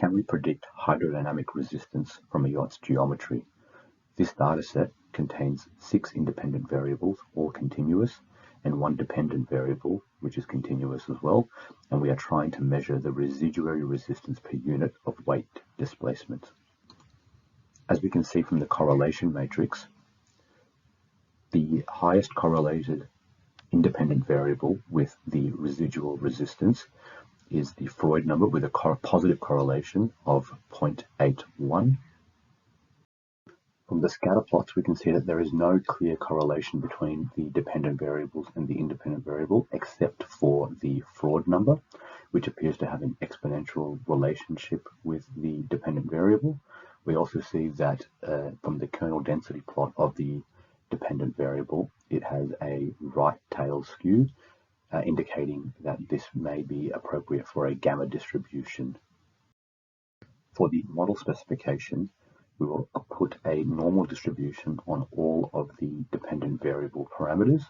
Can we predict hydrodynamic resistance from a yacht's geometry? This dataset contains 6 independent variables, all continuous, and 1 dependent variable, which is continuous as well, and we are trying to measure the residuary resistance per unit of weight displacement. As we can see from the correlation matrix, the highest correlated independent variable with the residual resistance is the Freud number with a positive correlation of 0.81. From the scatter plots, we can see that there is no clear correlation between the dependent variables and the independent variable, except for the Freud number, which appears to have an exponential relationship with the dependent variable. We also see that from the kernel density plot of the dependent variable, it has a right tail skew, indicating that this may be appropriate for a gamma distribution. For the model specification, we will put a normal distribution on all of the dependent variable parameters,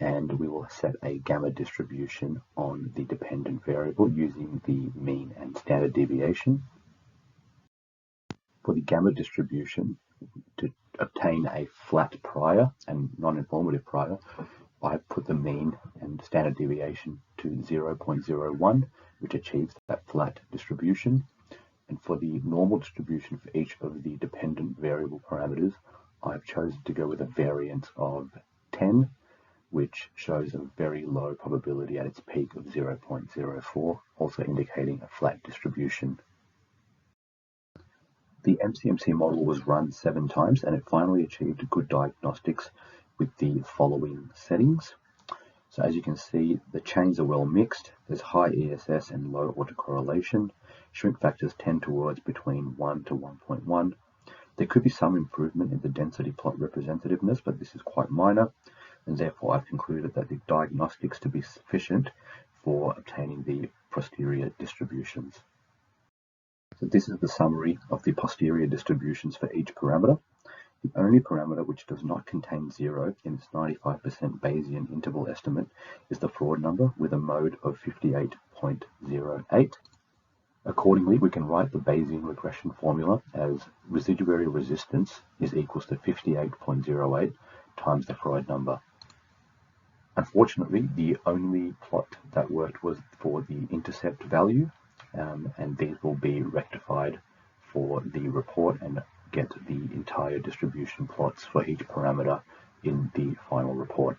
and we will set a gamma distribution on the dependent variable using the mean and standard deviation. For the gamma distribution, to obtain a flat prior and non-informative prior, I put the mean and standard deviation to 0.01, which achieves that flat distribution. And for the normal distribution for each of the dependent variable parameters, I've chosen to go with a variance of 10, which shows a very low probability at its peak of 0.04, also indicating a flat distribution. The MCMC model was run 7 times, and it finally achieved good diagnostics with the following settings. So as you can see, the chains are well mixed. There's high ESS and low autocorrelation. Shrink factors tend towards between 1 to 1.1. There could be some improvement in the density plot representativeness, but this is quite minor, and therefore I've concluded that the diagnostics to be sufficient for obtaining the posterior distributions. So this is the summary of the posterior distributions for each parameter. The only parameter which does not contain 0 in its 95% Bayesian interval estimate is the Freud number with a mode of 58.08. Accordingly, we can write the Bayesian regression formula as residuary resistance is equals to 58.08 times the Freud number. Unfortunately, the only plot that worked was for the intercept value, and these will be rectified for the report and get the entire distribution plots for each parameter in the final report.